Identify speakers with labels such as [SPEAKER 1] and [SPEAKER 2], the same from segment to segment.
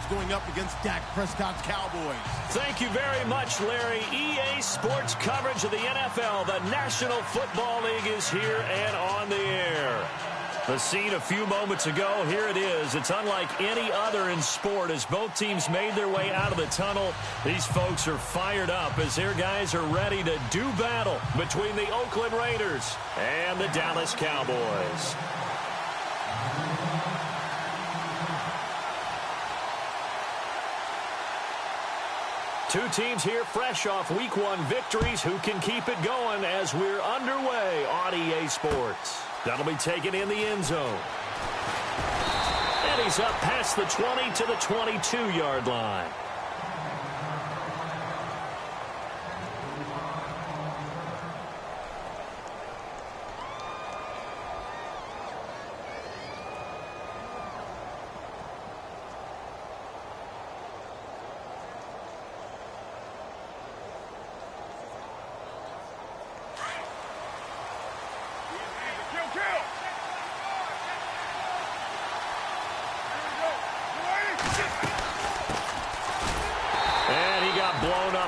[SPEAKER 1] Chiefs going up against Dak Prescott's Cowboys.
[SPEAKER 2] Thank you very much, Larry. EA Sports coverage of the NFL. The National Football League is here and on the air. The scene a few moments ago, here it is. It's unlike any other in sport as both teams made their way out of the tunnel. These folks are fired up as their guys are ready to do battle between the Oakland Raiders and the Dallas Cowboys. Two teams here fresh off Week 1 victories who can keep it going as we're underway on EA Sports. That'll be taken in the end zone. And he's up past the 20 to the 22-yard line.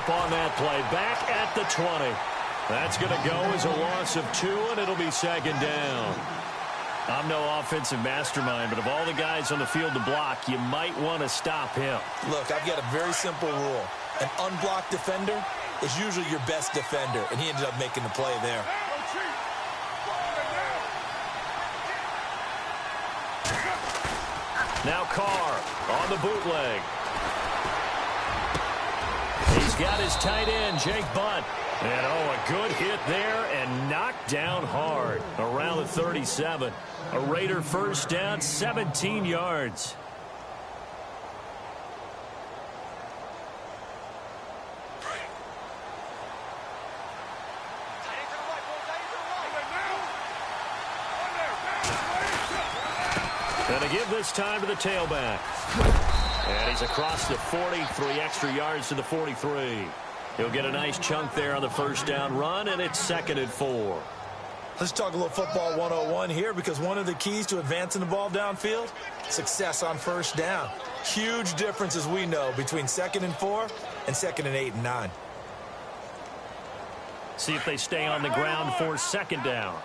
[SPEAKER 2] On that play, back at the 20. That's going to go as a loss of 2, and it'll be second down. I'm no offensive mastermind, but of all the guys on the field to block, you might want to stop him.
[SPEAKER 3] Look, I've got a very simple rule. An unblocked defender is usually your best defender, and he ended up making the play there.
[SPEAKER 2] Now Carr on the bootleg. He's got his tight end, Jake Butt. And, a good hit there and knocked down hard around the 37. A Raider first down, 17 yards. And to give this time to the tailback. And he's across the 40, 3 extra yards to the 43. He'll get a nice chunk there on the first down run, and it's 2nd and 4.
[SPEAKER 3] Let's talk a little football 101 here, because one of the keys to advancing the ball downfield, success on first down. Huge difference, as we know, between 2nd and 4 and 2nd and 8 and 9.
[SPEAKER 2] See if they stay on the ground for 2nd down.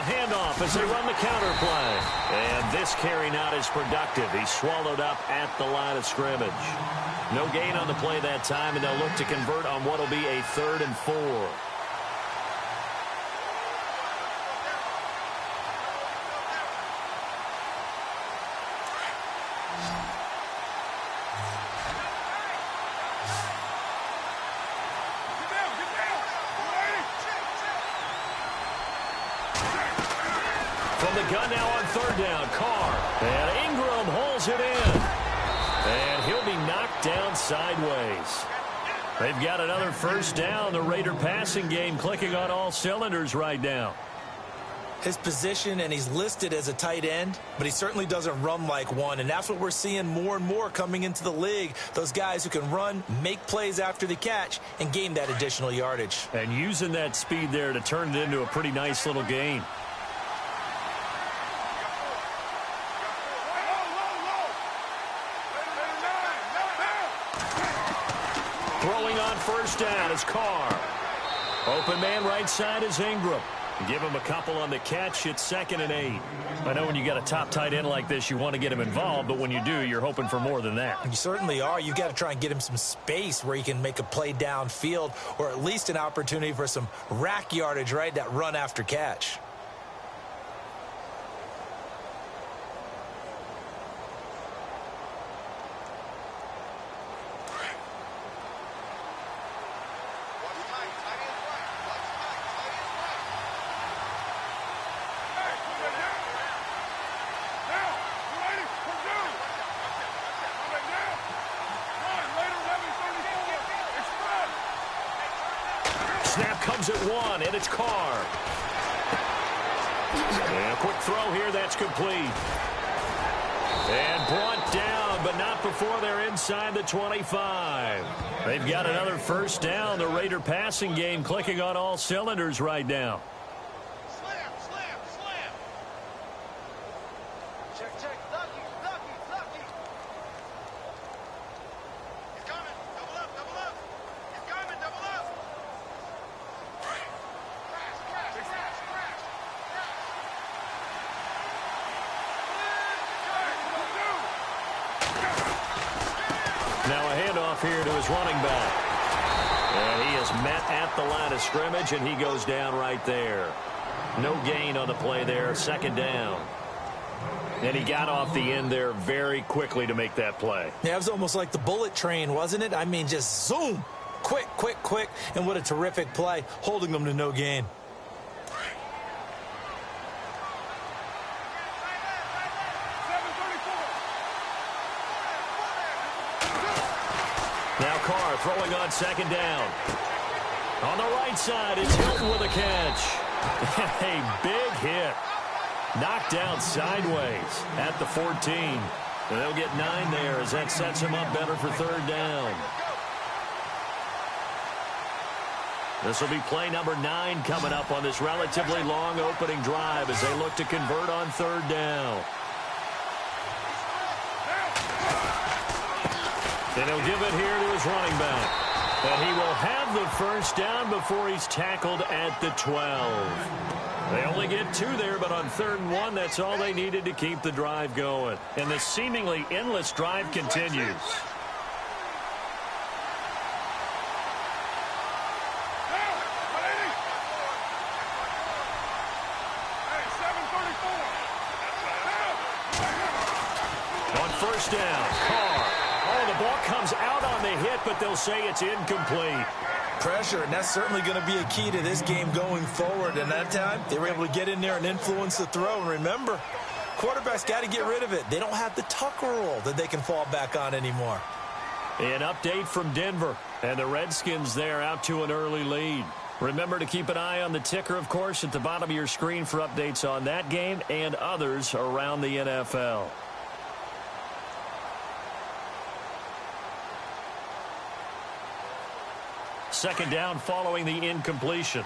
[SPEAKER 2] Handoff as they run the counter play. And this carry not as productive. He's swallowed up at the line of scrimmage. No gain on the play that time, and they'll look to convert on what will be a 3rd and 4. Gun now on 3rd down. Carr. And Ingram holds it in. And he'll be knocked down sideways. They've got another first down. The Raider passing game clicking on all cylinders right now.
[SPEAKER 3] His position, and he's listed as a tight end, but he certainly doesn't run like one. And that's what we're seeing more and more coming into the league. Those guys who can run, make plays after the catch, and gain that additional yardage.
[SPEAKER 2] And using that speed there to turn it into a pretty nice little gain. Throwing on first down is Carr. Open man right side is Ingram. Give him a couple on the catch. It's 2nd and 8. I know when you got a top tight end like this, you want to get him involved, but when you do, you're hoping for more than that.
[SPEAKER 3] You certainly are. You've got to try and get him some space where he can make a play downfield, or at least an opportunity for some rack yardage, right? That run after catch.
[SPEAKER 2] Snap comes at 1, and it's Carr. And a quick throw here, that's complete. And brought down, but not before they're inside the 25. They've got another first down. The Raider passing game clicking on all cylinders right now. Now a handoff here to his running back. And he is met at the line of scrimmage, and he goes down right there. No gain on the play there, second down. And he got off the end there very quickly to make that play.
[SPEAKER 3] Yeah, it was almost like the bullet train, wasn't it? I mean, just zoom. Quick, quick, quick. And what a terrific play, holding them to no gain.
[SPEAKER 2] Now Carr throwing on second down. On the right side, it's Hilton with a catch. A big hit. Knocked down sideways at the 14. And they'll get 9 there as that sets him up better for third down. This will be play number 9 coming up on this relatively long opening drive as they look to convert on third down. And he'll give it here to his running back. And he will have the first down before he's tackled at the 12. They only get 2 there, but on third and 1, that's all they needed to keep the drive going. And the seemingly endless drive continues. On first down, Carr. Oh, the ball comes out on the hit, but they'll say it's incomplete.
[SPEAKER 3] Pressure, and that's certainly going to be a key to this game going forward. And that time, they were able to get in there and influence the throw. And remember, quarterbacks got to get rid of it. They don't have the Tucker rule that they can fall back on anymore.
[SPEAKER 2] An update from Denver, and the Redskins there out to an early lead. Remember to keep an eye on the ticker, of course, at the bottom of your screen for updates on that game and others around the NFL. Second down following the incompletion.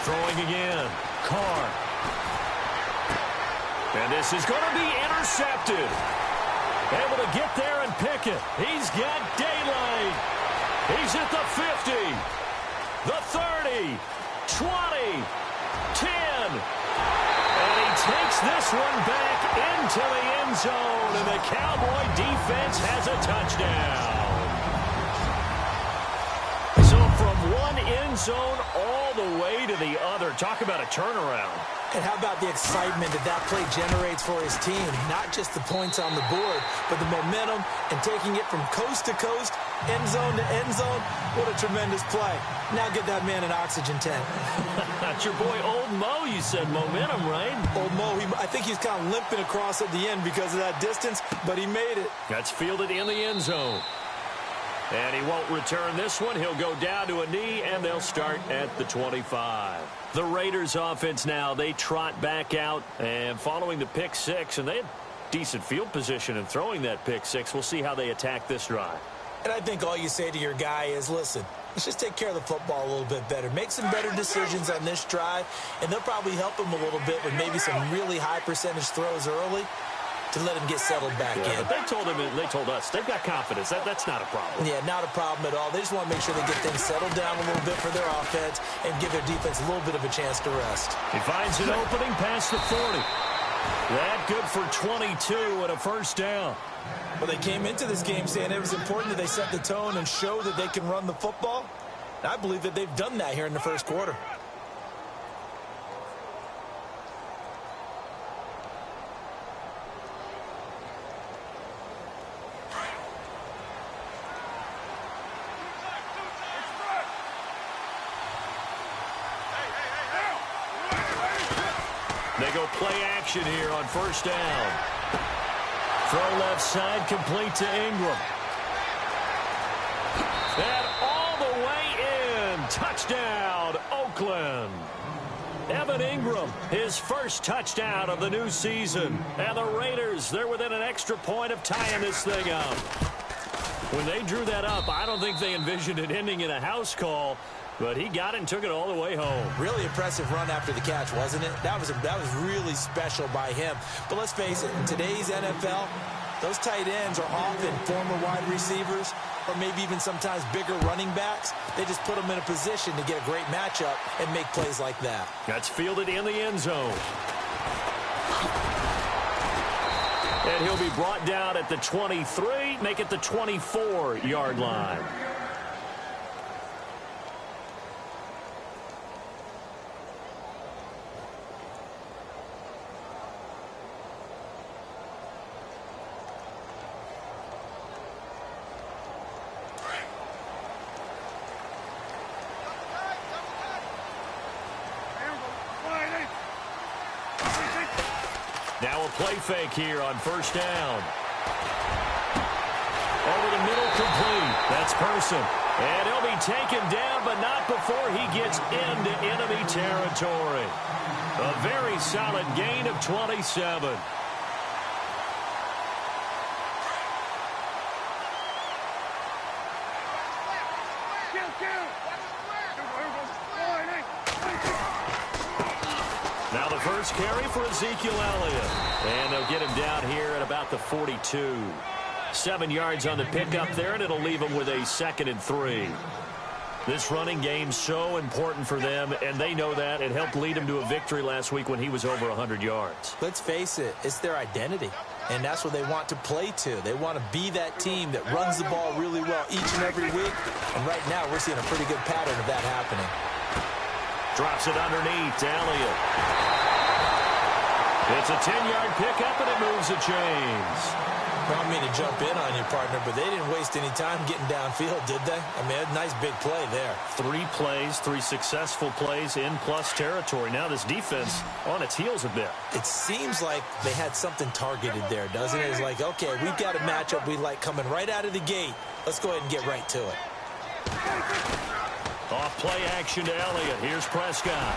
[SPEAKER 2] Throwing again. Carr. And this is going to be intercepted. Able to get there and pick it. He's got daylight. He's at the 50, the 30, 20, 10. And he takes this one back into the end zone, and the Cowboy defense has a touchdown. So from one end zone all the way to the other. Talk about a turnaround.
[SPEAKER 3] And how about the excitement that that play generates for his team? Not just the points on the board, but the momentum and taking it from coast to coast, end zone to end zone. What a tremendous play. Now get that man an oxygen tank.
[SPEAKER 2] That's your boy Old Mo. You said momentum, right?
[SPEAKER 3] Old Mo, I think he's kind of limping across at the end because of that distance, but he made it.
[SPEAKER 2] That's fielded in the end zone. And he won't return this one. He'll go down to a knee, and they'll start at the 25. The Raiders offense now, they trot back out, and following the pick six, and they had decent field position in throwing that pick six. We'll see how they attack this drive.
[SPEAKER 3] And I think all you say to your guy is, listen, let's just take care of the football a little bit better. Make some better decisions on this drive, and they'll probably help him a little bit with maybe some really high percentage throws early to let him get settled back in.
[SPEAKER 2] But they told us, they've got confidence. That's not a problem.
[SPEAKER 3] Yeah, not a problem at all. They just want to make sure they get things settled down a little bit for their offense and give their defense a little bit of a chance to rest.
[SPEAKER 2] He finds an opening past the 40. That good for 22 and a first down.
[SPEAKER 3] Well, they came into this game saying it was important that they set the tone and show that they can run the football. And I believe that they've done that here in the first quarter.
[SPEAKER 2] They go play action here on first down. Throw left side, complete to Ingram. And all the way in. Touchdown, Oakland. Evan Ingram, his first touchdown of the new season. And the Raiders, they're within an extra point of tying this thing up. When they drew that up, I don't think they envisioned it ending in a house call, but he got it and took it all the way home.
[SPEAKER 3] Really impressive run after the catch, wasn't it? That was really special by him. But let's face it, in today's NFL, those tight ends are often former wide receivers or maybe even sometimes bigger running backs. They just put them in a position to get a great matchup and make plays like that.
[SPEAKER 2] That's fielded in the end zone. And he'll be brought down at the 23, make it the 24-yard line. Now a play fake here on first down. Over the middle, complete. That's Person. And he'll be taken down, but not before he gets into enemy territory. A very solid gain of 27. Now the first carry for Ezekiel Elliott. And they'll get him down here at about the 42. 7 yards on the pickup there, and it'll leave him with a 2nd and 3. This running game's so important for them, and they know that. It helped lead them to a victory last week when he was over 100 yards.
[SPEAKER 3] Let's face it, it's their identity, and that's what they want to play to. They want to be that team that runs the ball really well each and every week, and right now we're seeing a pretty good pattern of that happening.
[SPEAKER 2] Drops it underneath to Elliott. It's a 10-yard pickup, and it moves the chains.
[SPEAKER 3] I don't mean to jump in on you, partner, but they didn't waste any time getting downfield, did they? I mean, a nice big play there.
[SPEAKER 2] 3 plays, 3 successful plays in plus territory. Now this defense on its heels a bit.
[SPEAKER 3] It seems like they had something targeted there, doesn't it? It's like, okay, we've got a matchup we like coming right out of the gate. Let's go ahead and get right to it.
[SPEAKER 2] Off play action to Elliott. Here's Prescott.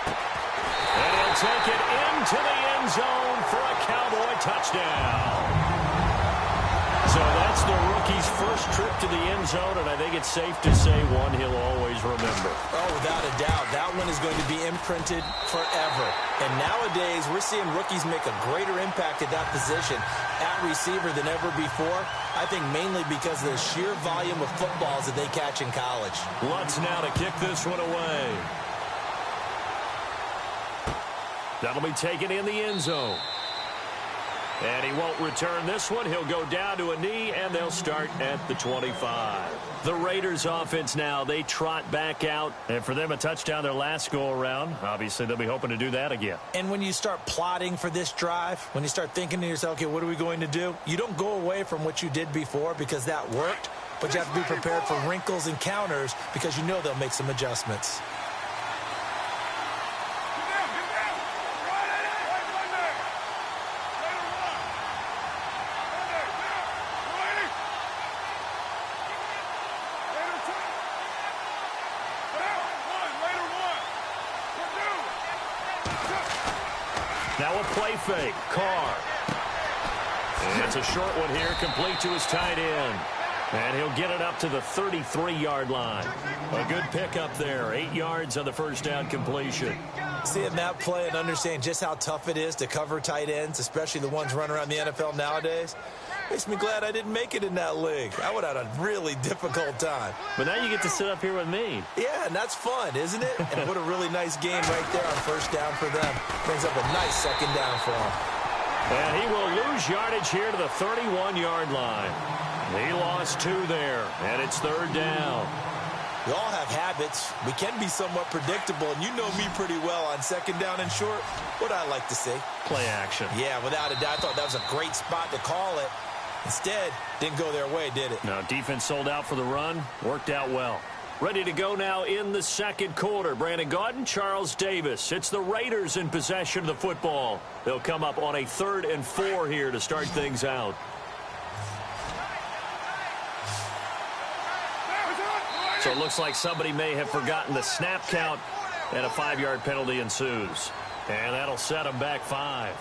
[SPEAKER 2] And he'll take it into the end zone for a Cowboy touchdown. So that's the rookie's first trip to the end zone, and I think it's safe to say one he'll always remember.
[SPEAKER 3] Oh, without a doubt. That one is going to be imprinted forever. And nowadays, we're seeing rookies make a greater impact at that position at receiver than ever before. I think mainly because of the sheer volume of footballs that they catch in college.
[SPEAKER 2] Lutz now to kick this one away. That'll be taken in the end zone. And he won't return this one. He'll go down to a knee, and they'll start at the 25. The Raiders offense now, they trot back out. And for them, a touchdown their last go-around. Obviously, they'll be hoping to do that again.
[SPEAKER 3] And when you start plotting for this drive, when you start thinking to yourself, okay, what are we going to do? You don't go away from what you did before because that worked. But you have to be prepared for wrinkles and counters because you know they'll make some adjustments.
[SPEAKER 2] Now a play fake. Carr. And it's a short one here, complete to his tight end. And he'll get it up to the 33-yard line. A good pickup there. 8 yards on the first down completion.
[SPEAKER 3] Seeing that play and understanding just how tough it is to cover tight ends, especially the ones running around the NFL nowadays, makes me glad I didn't make it in that league. I would have had a really difficult time.
[SPEAKER 2] But now you get to sit up here with me.
[SPEAKER 3] Yeah, and that's fun, isn't it? And what a really nice game right there on first down for them. Brings up a nice second down for them.
[SPEAKER 2] And he will lose yardage here to the 31-yard line. He lost 2 there, and it's third down.
[SPEAKER 3] We all have habits. We can be somewhat predictable, and you know me pretty well on second down and short. What I like to see.
[SPEAKER 2] Play action.
[SPEAKER 3] Yeah, without a doubt. I thought that was a great spot to call it. Instead, didn't go their way, did it?
[SPEAKER 2] No, defense sold out for the run. Worked out well. Ready to go now in the second quarter. Brandon Gaudin, Charles Davis. It's the Raiders in possession of the football. They'll come up on a 3rd and 4 here to start things out. So it looks like somebody may have forgotten the snap count, and a 5-yard penalty ensues. And that'll set them back 5.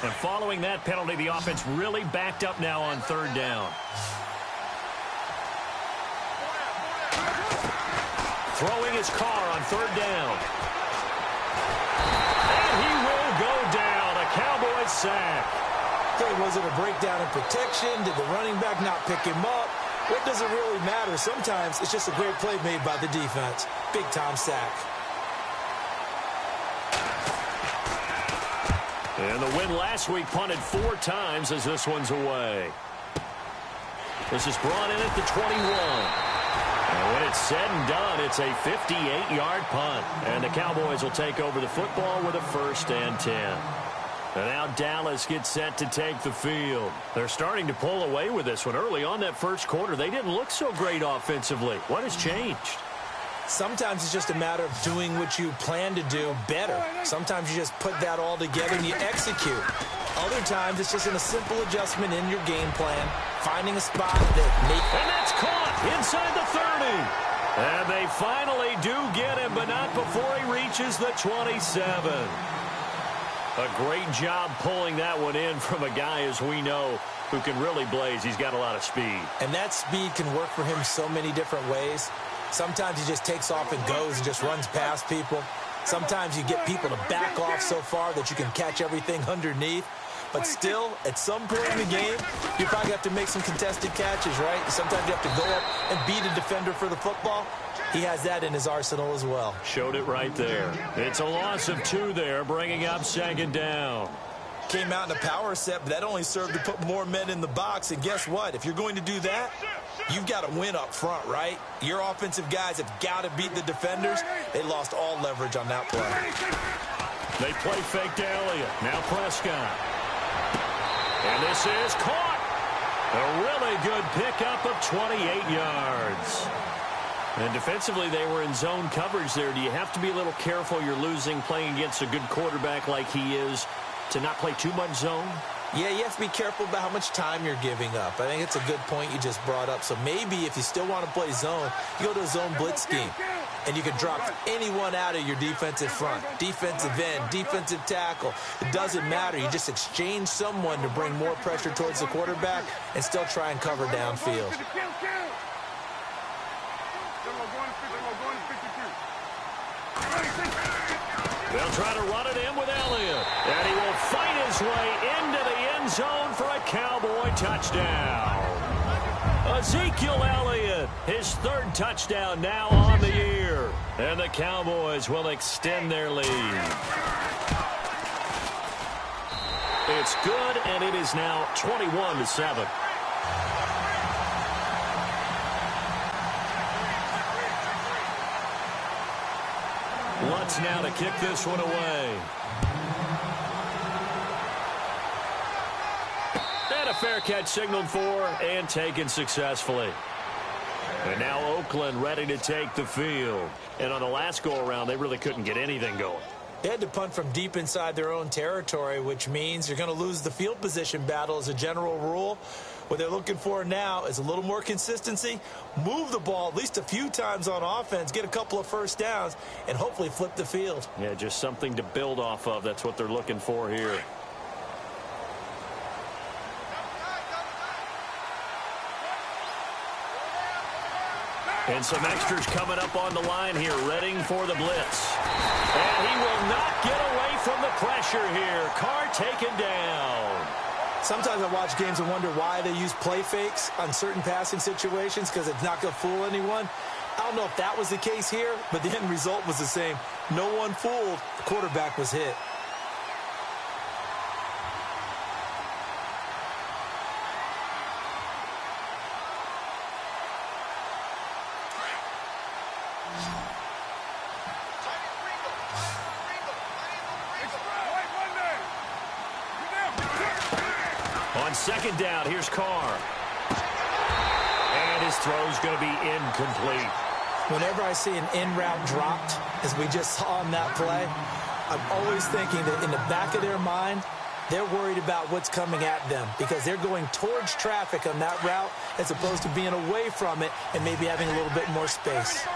[SPEAKER 2] And following that penalty, the offense really backed up now on third down. Throwing his car on third down. And he will go down. A Cowboys sack.
[SPEAKER 3] Okay, was it a breakdown in protection? Did the running back not pick him up? What does it really matter? Sometimes it's just a great play made by the defense. Big-time sack.
[SPEAKER 2] And the win last week punted 4 times as this one's away. This is brought in at the 21. And when it's said and done, it's a 58-yard punt. And the Cowboys will take over the football with a 1st and 10. And now Dallas gets set to take the field. They're starting to pull away with this one. Early on that first quarter, they didn't look so great offensively. What has changed?
[SPEAKER 3] Sometimes it's just a matter of doing what you plan to do better. Sometimes you just put that all together and you execute. Other times it's just in a simple adjustment in your game plan, finding a spot that makes...
[SPEAKER 2] And that's caught inside the 30. And they finally do get him, but not before he reaches the 27. A great job pulling that one in from a guy, as we know, who can really blaze. He's got a lot of speed.
[SPEAKER 3] And that speed can work for him so many different ways. Sometimes he just takes off and goes and just runs past people. Sometimes you get people to back off so far that you can catch everything underneath. But still, at some point in the game, you probably have to make some contested catches, right? Sometimes you have to go up and beat a defender for the football. He has that in his arsenal as well.
[SPEAKER 2] Showed it right there. It's a loss of 2 there, bringing up 2nd down.
[SPEAKER 3] Came out in a power set, but that only served to put more men in the box. And guess what? If you're going to do that, you've got to win up front, right? Your offensive guys have got to beat the defenders. They lost all leverage on that play.
[SPEAKER 2] They play fake to Elliott. Now Prescott. And this is caught. A really good pickup of 28 yards. And defensively, they were in zone coverage there. Do you have to be a little careful you're losing playing against a good quarterback like he is to not play too much zone?
[SPEAKER 3] Yeah, you have to be careful about how much time you're giving up. I think it's a good point you just brought up. So maybe if you still want to play zone, you go to a zone blitz scheme. And you can drop anyone out of your defensive front, defensive end, defensive tackle. It doesn't matter. You just exchange someone to bring more pressure towards the quarterback and still try and cover downfield.
[SPEAKER 2] They'll try to run it in with Elliott. And he will fight his way into the end zone for a Cowboy touchdown. Ezekiel Elliott, his 3rd touchdown now on the year. And the Cowboys will extend their lead. It's good, and it is now 21-7. Lutz now to kick this one away. And a fair catch signaled for and taken successfully. And now Oakland ready to take the field. And on the last go-around, they really couldn't get anything going.
[SPEAKER 3] They had to punt from deep inside their own territory, which means you're going to lose the field position battle as a general rule. What they're looking for now is a little more consistency, move the ball at least a few times on offense, get a couple of first downs, and hopefully flip the field.
[SPEAKER 2] Yeah, just something to build off of. That's what they're looking for here. And some extras coming up on the line here, readying for the blitz. And he will not get away from the pressure here. Carr taken down.
[SPEAKER 3] Sometimes I watch games and wonder why they use play fakes on certain passing situations because it's not going to fool anyone. I don't know if that was the case here, but the end result was the same. No one fooled. The quarterback was hit.
[SPEAKER 2] On 2nd down, here's Carr. And his throw's going to be incomplete.
[SPEAKER 3] Whenever I see an in route dropped, as we just saw on that play, I'm always thinking that in the back of their mind, they're worried about what's coming at them because they're going towards traffic on that route as opposed to being away from it and maybe having a little bit more space.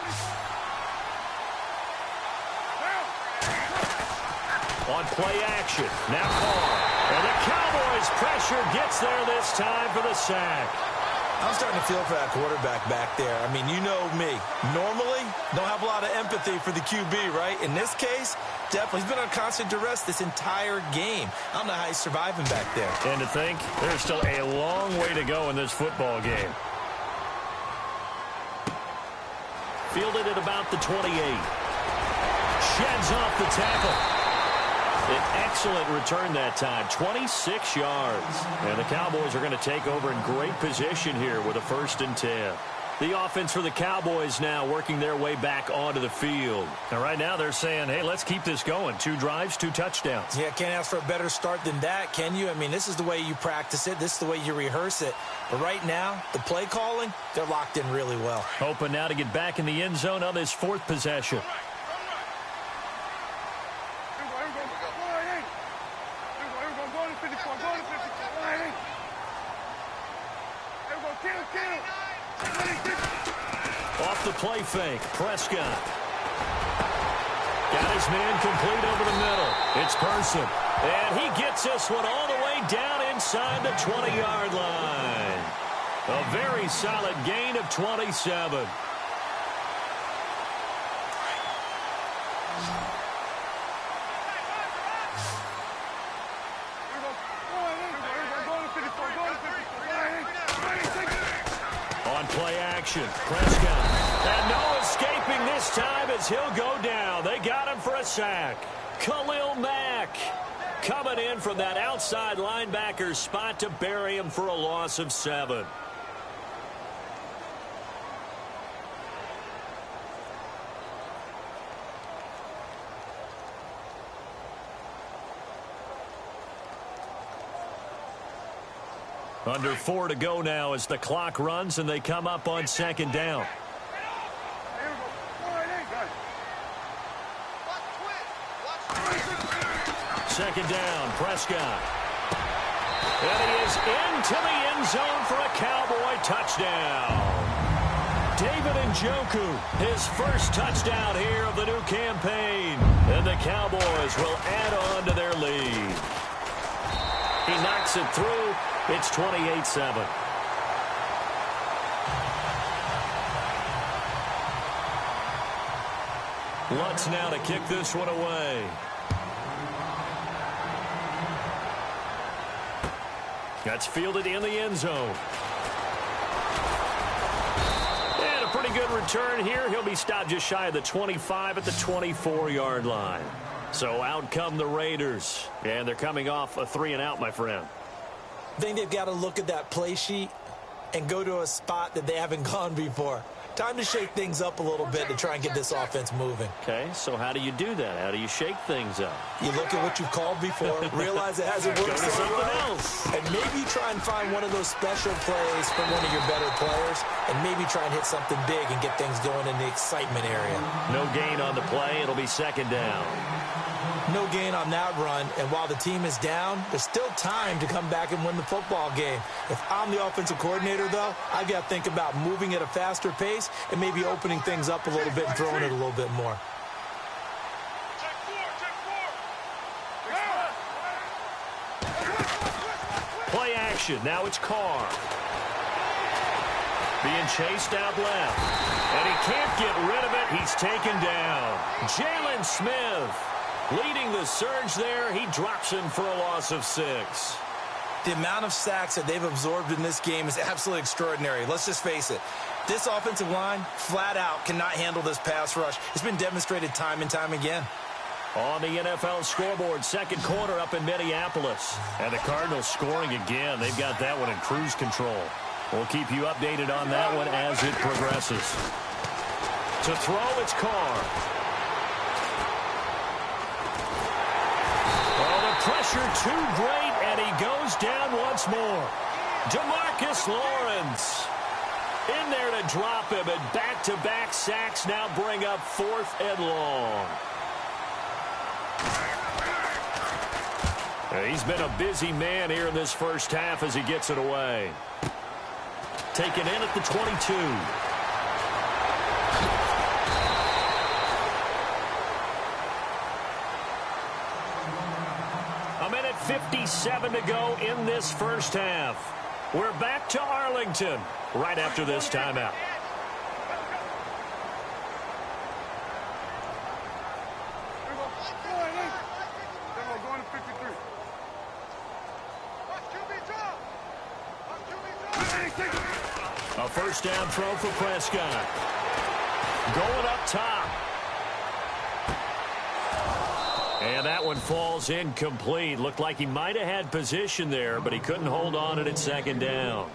[SPEAKER 2] On play action. Now Carr. And the Cowboys pressure gets there this time for the sack.
[SPEAKER 3] I'm starting to feel for that quarterback back there. I mean, you know me. Normally, don't have a lot of empathy for the QB, right? In this case, definitely. He's been on constant duress this entire game. I don't know how he's surviving back there.
[SPEAKER 2] And to think, there's still a long way to go in this football game. Fielded at about the 28. Sheds off the tackle. An excellent return that time, 26 yards. And the Cowboys are going to take over in great position here with a 1st and 10. The offense for the Cowboys now working their way back onto the field. And right now they're saying, hey, let's keep this going. 2 drives, 2 touchdowns.
[SPEAKER 3] Yeah, can't ask for a better start than that, can you? I mean, this is the way you practice it. This is the way you rehearse it. But right now, the play calling, they're locked in really well.
[SPEAKER 2] Hoping now to get back in the end zone on this 4th possession. Off the play fake, Prescott. Got his man complete over the middle. It's Person. And he gets this one all the way down inside the 20-yard line. A very solid gain of 27. Play action. Prescott. And no escaping this time as he'll go down. They got him for a sack. Khalil Mack coming in from that outside linebacker spot to bury him for a loss of 7. Under 4 to go now as the clock runs and they come up on 2nd down. Second down, Prescott. And he is into the end zone for a Cowboy touchdown. David Njoku, his first touchdown here of the new campaign. And the Cowboys will add on to their lead. He knocks it through. It's 28-7. Lutz now to kick this one away. That's fielded in the end zone. And a pretty good return here. He'll be stopped just shy of the 25 at the 24-yard line. So out come the Raiders. And they're coming off a 3-and-out, my friend.
[SPEAKER 3] I think they've got to look at that play sheet and go to a spot that they haven't gone before. Time to shake things up a little bit to try and get this offense moving.
[SPEAKER 2] Okay, so how do you do that? How do you shake things up?
[SPEAKER 3] You look at what you've called before, realize it hasn't worked so well, and maybe try and find one of those special plays from one of your better players, and maybe try and hit something big and get things going in the excitement area.
[SPEAKER 2] No gain on the play. It'll be 2nd down.
[SPEAKER 3] No gain on that run, and while the team is down, there's still time to come back and win the football game. If I'm the offensive coordinator, though, I've got to think about moving at a faster pace and maybe opening things up a little bit and throwing it a little bit more.
[SPEAKER 2] Play action. Now it's Carr. Being chased out left. And he can't get rid of it. He's taken down. Jalen Smith leading the surge there. He drops him for a loss of 6.
[SPEAKER 3] The amount of sacks that they've absorbed in this game is absolutely extraordinary. Let's just face it. This offensive line, flat out, cannot handle this pass rush. It's been demonstrated time and time again.
[SPEAKER 2] On the NFL scoreboard, 2nd quarter up in Minneapolis. And the Cardinals scoring again. They've got that one in cruise control. We'll keep you updated on that one as it progresses. To throw, it's Carr. Pressure too great, and he goes down once more. DeMarcus Lawrence in there to drop him, and back-to-back sacks now bring up 4th and long. He's been a busy man here in this first half as he gets it away. Taken in at the 22. 5:57 to go in this first half. We're back to Arlington right after this timeout. A first down throw for Prescott. Going up top. And that one falls incomplete. Looked like he might have had position there, but he couldn't hold on at second down.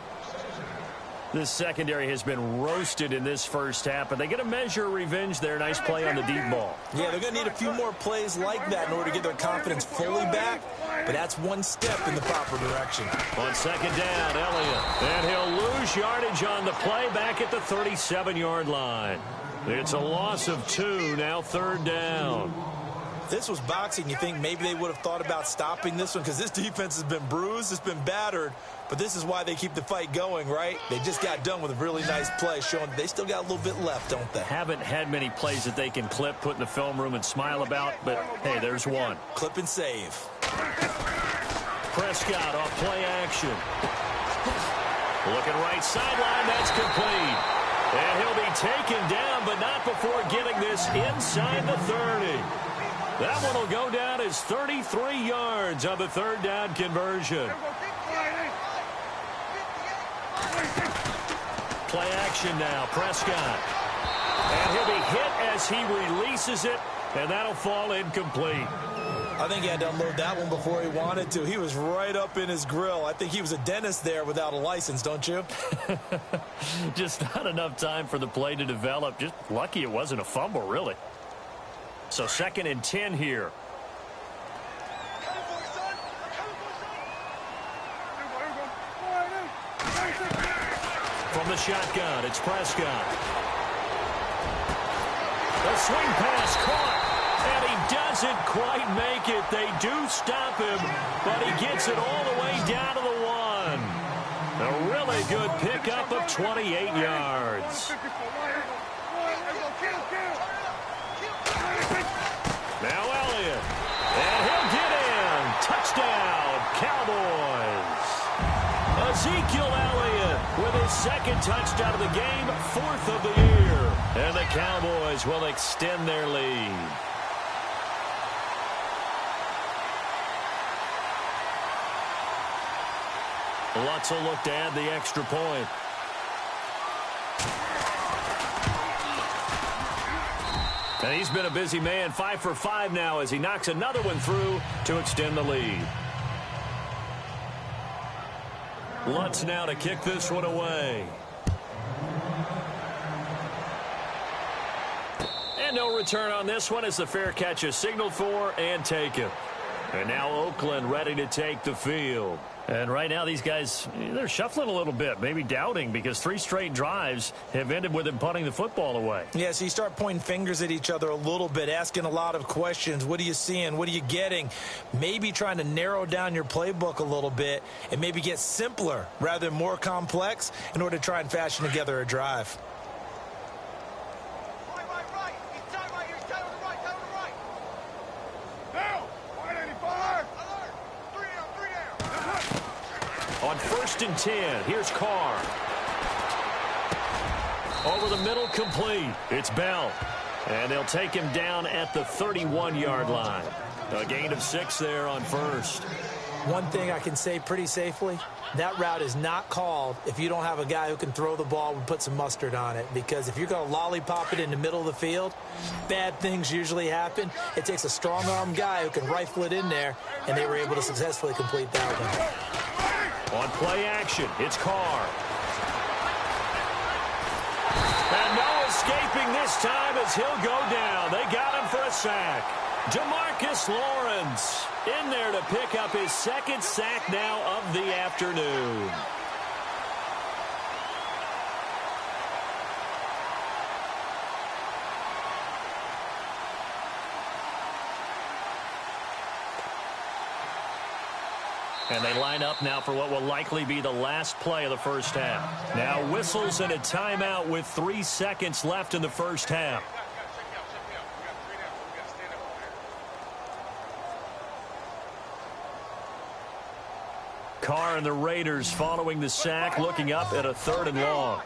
[SPEAKER 2] This secondary has been roasted in this first half, but they get a measure of revenge there. Nice play on the deep ball.
[SPEAKER 3] Yeah, they're going to need a few more plays like that in order to get their confidence fully back, but that's one step in the proper direction.
[SPEAKER 2] On second down, Elliott. And he'll lose yardage on the play back at the 37-yard line. It's a loss of 2, now third down.
[SPEAKER 3] This was boxing. You think maybe they would have thought about stopping this one because this defense has been bruised, it's been battered, but this is why they keep the fight going, right? They just got done with a really nice play, showing they still got a little bit left, don't they?
[SPEAKER 2] Haven't had many plays that they can clip, put in the film room, and smile about, but, hey, there's one.
[SPEAKER 3] Clip and save.
[SPEAKER 2] Prescott off play action. Looking right sideline, that's complete. And he'll be taken down, but not before getting this inside the 30. That one will go down as 33 yards on the third down conversion. Play action now, Prescott. And he'll be hit as he releases it, and that'll fall incomplete.
[SPEAKER 3] I think he had to unload that one before he wanted to. He was right up in his grill. I think he was a dentist there without a license, don't you?
[SPEAKER 2] Just not enough time for the play to develop. Just lucky it wasn't a fumble, really. So 2nd and 10 here. From the shotgun, it's Prescott. The swing pass caught, and he doesn't quite make it. They do stop him, but he gets it all the way down to the 1. A really good pickup of 28 yards. Now Elliott, and he'll get in. Touchdown, Cowboys. Ezekiel Elliott with his 2nd touchdown of the game, 4th of the year. And the Cowboys will extend their lead. Lutz will look to add the extra point. And he's been a busy man, 5 for 5 now as he knocks another one through to extend the lead. Lutz now to kick this one away. And no return on this one as the fair catch is signaled for and taken. And now Oakland ready to take the field. And right now these guys, they're shuffling a little bit, maybe doubting, because 3 straight drives have ended with them punting the football away.
[SPEAKER 3] Yeah, so you start pointing fingers at each other a little bit, asking a lot of questions. What are you seeing? What are you getting? Maybe trying to narrow down your playbook a little bit and maybe get simpler rather than more complex in order to try and fashion together a drive.
[SPEAKER 2] On 1st and 10, here's Carr. Over the middle, complete. It's Bell. And they'll take him down at the 31-yard line. A gain of 6 there on 1st.
[SPEAKER 3] One thing I can say pretty safely, that route is not called if you don't have a guy who can throw the ball and put some mustard on it. Because if you're going to lollipop it in the middle of the field, bad things usually happen. It takes a strong-arm guy who can rifle it in there, and they were able to successfully complete that one.
[SPEAKER 2] On play action, it's Carr. And no escaping this time as he'll go down. They got him for a sack. Demarcus Lawrence in there to pick up his 2nd sack now of the afternoon. And they line up now for what will likely be the last play of the first half. Now whistles and a timeout with 3 seconds left in the first half. Carr and the Raiders following the sack, looking up at a 3rd and long.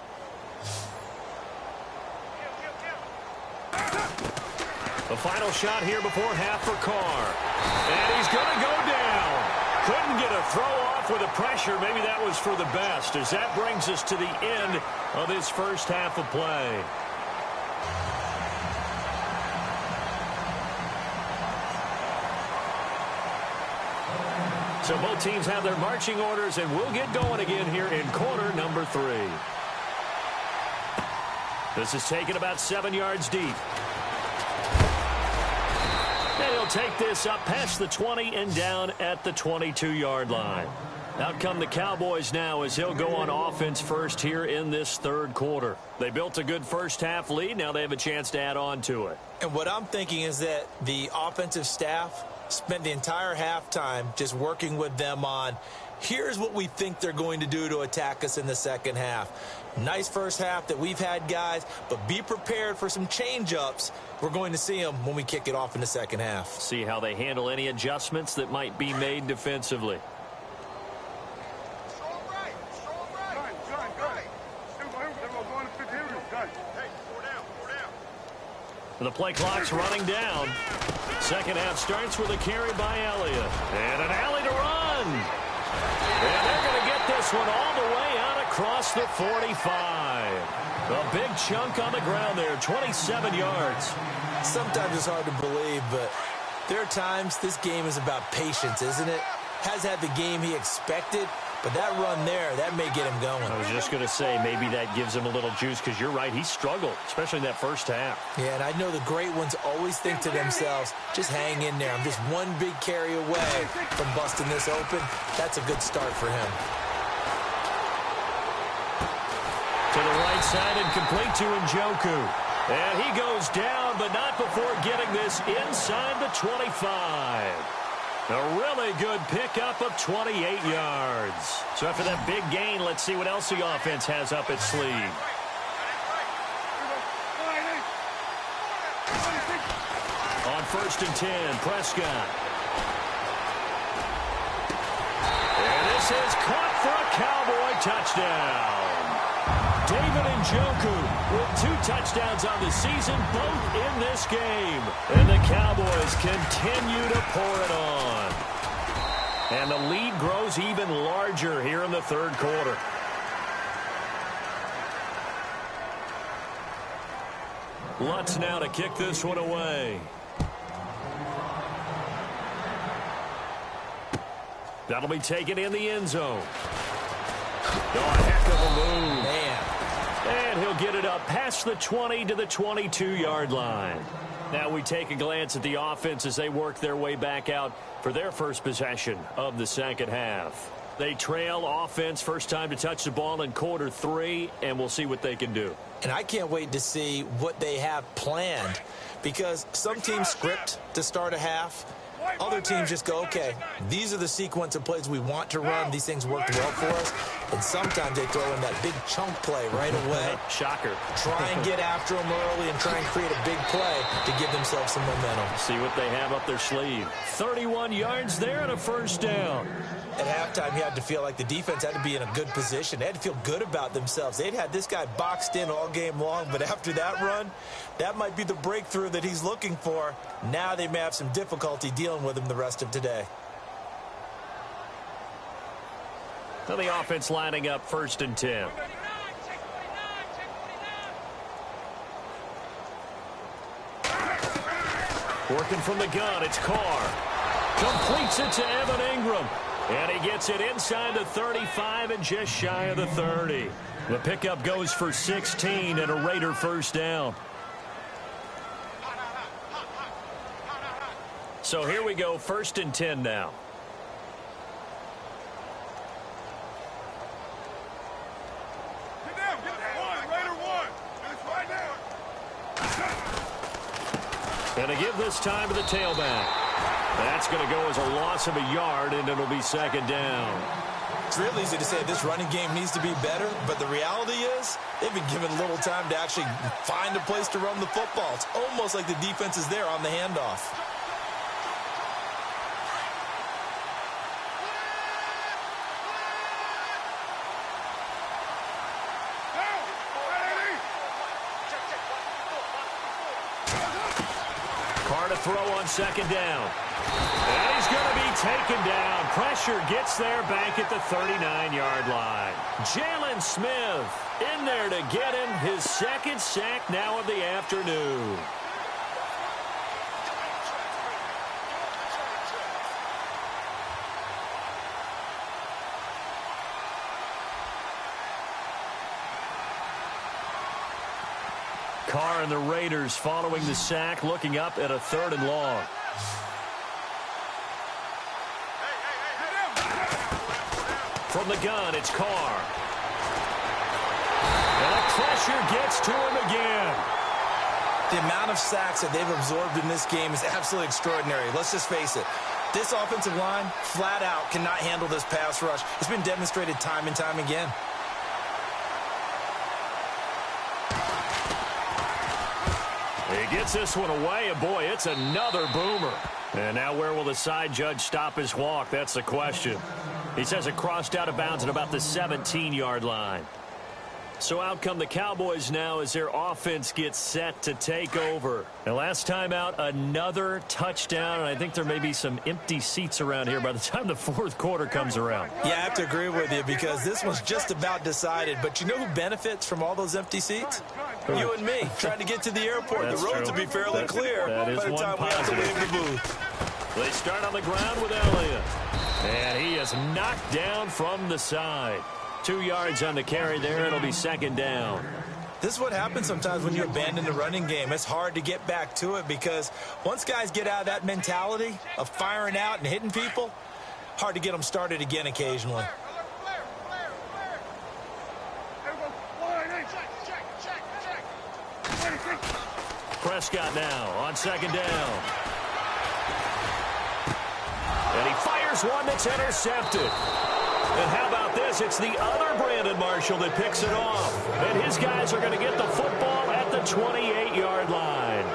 [SPEAKER 2] The final shot here before half for Carr. And he's going to go down. Couldn't get a throw off with the pressure. Maybe that was for the best, as that brings us to the end of this first half of play. So both teams have their marching orders, and we'll get going again here in quarter number 3. This is taken about 7 yards deep. And he'll take this up past the 20 and down at the 22-yard line. Out come the Cowboys now as he'll go on offense first here in this 3rd quarter. They built a good first half lead. Now they have a chance to add on to it.
[SPEAKER 3] And what I'm thinking is that the offensive staff spent the entire halftime just working with them on, here's what we think they're going to do to attack us in the second half. Nice first half that we've had, guys, but be prepared for some change-ups. We're going to see them when we kick it off in the second half.
[SPEAKER 2] See how they handle any adjustments that might be made defensively. The play clock's running down. Second half starts with a carry by Elliott. And an alley to run. And they're going to get this one all the way out across the 45. A big chunk on the ground there, 27 yards.
[SPEAKER 3] Sometimes it's hard to believe, but there are times this game is about patience, isn't it? Has had the game he expected, but that run there, that may get him going.
[SPEAKER 2] I was just going to say, maybe that gives him a little juice, because you're right, he struggled, especially in that first half.
[SPEAKER 3] Yeah, and I know the great ones always think to themselves, just hang in there. I'm just one big carry away from busting this open. That's a good start for him.
[SPEAKER 2] To the right side and complete to Njoku. And he goes down, but not before getting this inside the 25. A really good pickup of 28 yards. So after that big gain, let's see what else the offense has up its sleeve. On 1st and 10, Prescott. And this is caught for a Cowboy touchdown. David Njoku with 2 touchdowns on the season, both in this game. And the Cowboys continue to pour it on. And the lead grows even larger here in the 3rd quarter. Lutz now to kick this one away. That'll be taken in the end zone. Oh, heck of a move.
[SPEAKER 3] Man.
[SPEAKER 2] And he'll get it up past the 20 to the 22-yard line. Now we take a glance at the offense as they work their way back out for their first possession of the second half. They trail offense, first time to touch the ball in quarter 3, and we'll see what they can do.
[SPEAKER 3] And I can't wait to see what they have planned, because some teams script to start a half. Other teams just go, okay, these are the sequence of plays we want to run. These things worked well for us. And sometimes they throw in that big chunk play right away.
[SPEAKER 2] Shocker.
[SPEAKER 3] Try and get after them early and try and create a big play to give themselves some momentum.
[SPEAKER 2] See what they have up their sleeve. 31 yards there and a first down.
[SPEAKER 3] At halftime, you had to feel like the defense had to be in a good position. They had to feel good about themselves. They'd had this guy boxed in all game long, but after that run, that might be the breakthrough that he's looking for. Now they may have some difficulty dealing with him the rest of today.
[SPEAKER 2] So the offense lining up 1st and 10. Working from the gun, it's Carr. Completes it to Evan Ingram. And he gets it inside the 35 and just shy of the 30. The pickup goes for 16 and a Raider first down. So here we go, 1st and 10 now.
[SPEAKER 1] Get down, Raider 1. It's right now.
[SPEAKER 2] And to give this time to the tailback. That's going to go as a loss of a yard, and it'll be 2nd down.
[SPEAKER 3] It's real easy to say this running game needs to be better, but the reality is they've been given little time to actually find a place to run the football. It's almost like the defense is there on the handoff.
[SPEAKER 2] throw on second down. And he's going to be taken down. Pressure gets there back at the 39-yard line. Jalen Smith in there to get him his second sack now of the afternoon. Carr and the Raiders following the sack, looking up at a 3rd and long. From the gun, it's Carr. And the pressure gets to him again.
[SPEAKER 3] The amount of sacks that they've absorbed in this game is absolutely extraordinary. Let's just face it. This offensive line, flat out, cannot handle this pass rush. It's been demonstrated time and time again.
[SPEAKER 2] He gets this one away, and boy, it's another boomer. And now where will the side judge stop his walk? That's the question. He says it crossed out of bounds at about the 17-yard line. So out come the Cowboys now as their offense gets set to take over. And last time out, another touchdown, and I think there may be some empty seats around here by the time the 4th quarter comes around.
[SPEAKER 3] Yeah, I have to agree with you because this one's just about decided. But you know who benefits from all those empty seats? You and me, trying to get to the airport.
[SPEAKER 2] That's
[SPEAKER 3] the roads
[SPEAKER 2] true.
[SPEAKER 3] will be fairly clear
[SPEAKER 2] that is
[SPEAKER 3] by the
[SPEAKER 2] one
[SPEAKER 3] time we have to
[SPEAKER 2] positive.
[SPEAKER 3] leave the booth.
[SPEAKER 2] They start on the ground with Elliott. And he is knocked down from the side. 2 yards on the carry there. It'll be 2nd down.
[SPEAKER 3] This is what happens sometimes when you abandon the running game. It's hard to get back to it because once guys get out of that mentality of firing out and hitting people, hard to get them started again occasionally.
[SPEAKER 2] Prescott now on 2nd down. And he fires one that's intercepted. And how about this? It's the other Brandon Marshall that picks it off. And his guys are going to get the football at the 28-yard line.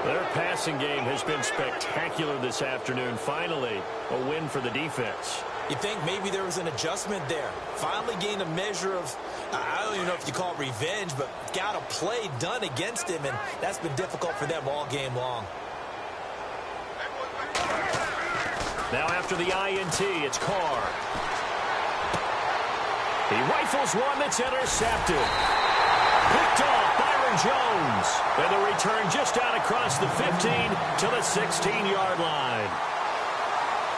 [SPEAKER 2] Their passing game has been spectacular this afternoon. Finally, a win for the defense.
[SPEAKER 3] You think maybe there was an adjustment there. Finally gained a measure of, I don't even know if you call it revenge, but got a play done against him, and that's been difficult for them all game long.
[SPEAKER 2] Now after the INT, it's Carr. He rifles one that's intercepted. Picked off Byron Jones. And the return just out across the 15 to the 16-yard line.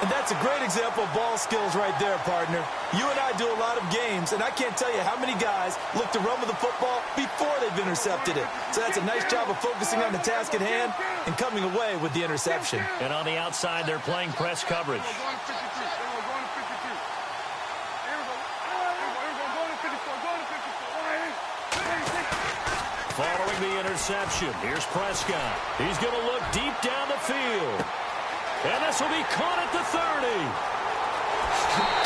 [SPEAKER 3] And that's a great example of ball skills right there, partner. You and I do a lot of games, and I can't tell you how many guys look to run with the football before they've intercepted it. So that's a nice job of focusing on the task at hand and coming away with the interception.
[SPEAKER 2] And on the outside, they're playing press coverage. Following the interception, here's Prescott. He's going to look deep down the field. And this will be caught at the 30.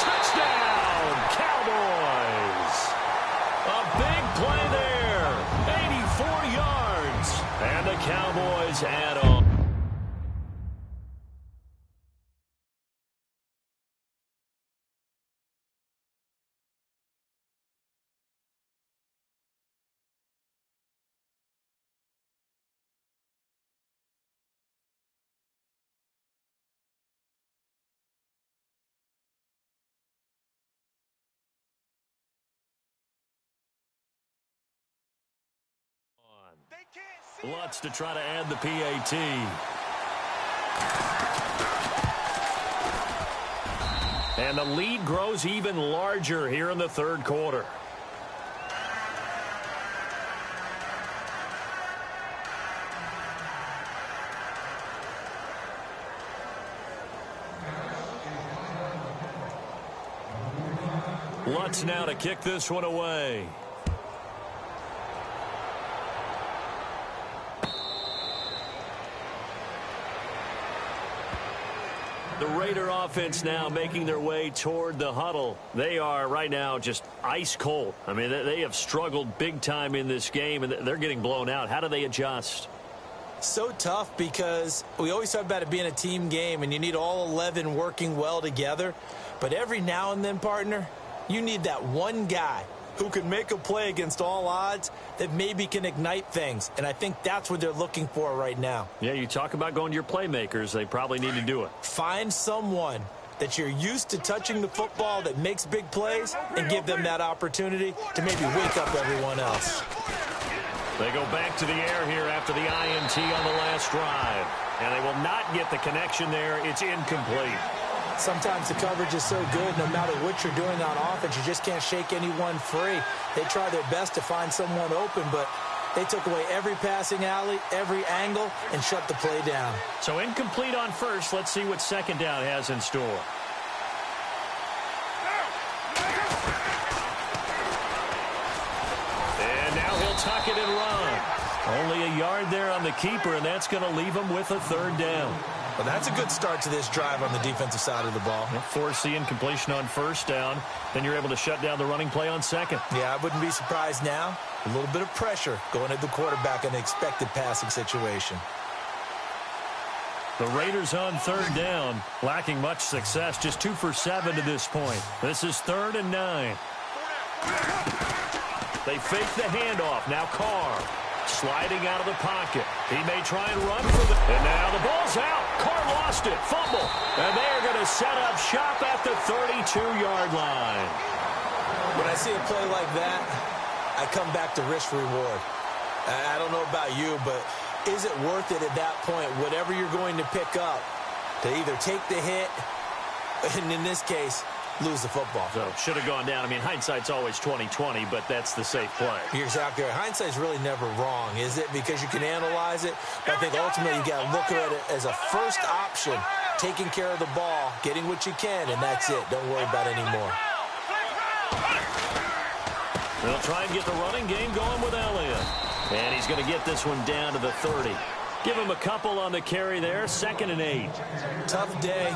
[SPEAKER 2] Touchdown, Cowboys. A big play there. 84 yards. And the Cowboys add on. Lutz to try to add the PAT. And the lead grows even larger here in the 3rd quarter. Lutz now to kick this one away. The Raider offense now making their way toward the huddle. They are right now just ice cold. I mean, they have struggled big time in this game, and they're getting blown out. How do they adjust?
[SPEAKER 3] So tough because we always talk about it being a team game, and you need all 11 working well together. But every now and then, partner, you need that one guy who can make a play against all odds that maybe can ignite things. And I think that's what they're looking for right now.
[SPEAKER 2] Yeah, you talk about going to your playmakers. They probably need to do it.
[SPEAKER 3] Find someone that you're used to touching the football that makes big plays and give them that opportunity to maybe wake up everyone else.
[SPEAKER 2] They go back to the air here after the INT on the last drive. And they will not get the connection there. It's incomplete.
[SPEAKER 3] Sometimes the coverage is so good, no matter what you're doing on offense, you just can't shake anyone free. They try their best to find someone open, but they took away every passing alley, every angle, and shut the play down.
[SPEAKER 2] So incomplete on first. Let's see what second down has in store. And now he'll tuck it and run. Only a yard there on the keeper, and that's going to leave him with a third down.
[SPEAKER 3] Well, that's a good start to this drive on the defensive side of the ball.
[SPEAKER 2] Force the incompletion on first down. Then you're able to shut down the running play on second.
[SPEAKER 3] Yeah, I wouldn't be surprised now. A little bit of pressure going at the quarterback in the expected passing situation.
[SPEAKER 2] The Raiders on third down, lacking much success, just 2 for 7 to this point. This is 3rd and 9. They fake the handoff. Now Carr sliding out of the pocket. He may try and run for the... And now the ball's out. Carr lost it. Fumble. And they are going to set up shop at the 32-yard line.
[SPEAKER 3] When I see a play like that, I come back to risk reward. I don't know about you, but is it worth it at that point, whatever you're going to pick up, to either take the hit, and in this case, lose the football?
[SPEAKER 2] So should have gone down. I mean, hindsight's always 20/20, but that's the safe play.
[SPEAKER 3] You're exactly right. Hindsight's really never wrong, is it? Because you can analyze it. But I think ultimately you got to look at it as a first option, taking care of the ball, getting what you can, and that's it. Don't worry about it anymore.
[SPEAKER 2] They'll try and get the running game going with Elliott. And he's going to get this one down to the 30. Give him a couple on the carry there. 2nd and 8.
[SPEAKER 3] Tough day.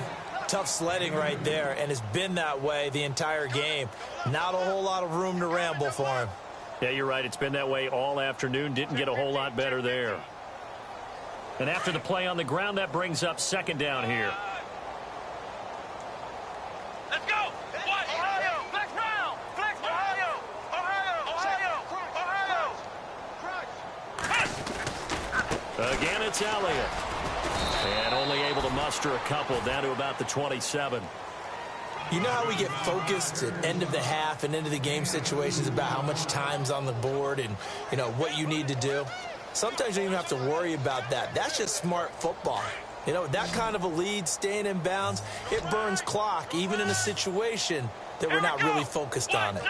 [SPEAKER 3] Tough sledding right there, and it's been that way the entire game. Not a whole lot of room to ramble for him.
[SPEAKER 2] Yeah, you're right. It's been that way all afternoon. Didn't get a whole lot better there. And after the play on the ground, that brings up 2nd down here.
[SPEAKER 4] Let's go! Ohio! Flex round! Flex Ohio! Ohio!
[SPEAKER 2] Again, it's Elliott. And only able to muster a couple down to about the 27.
[SPEAKER 3] You know how we get focused at end of the half and into the game situations about how much time's on the board and, you know, what you need to do? Sometimes you don't even have to worry about that. That's just smart football. You know, that kind of a lead, staying in bounds, it burns clock, even in a situation that we're not really focused on it.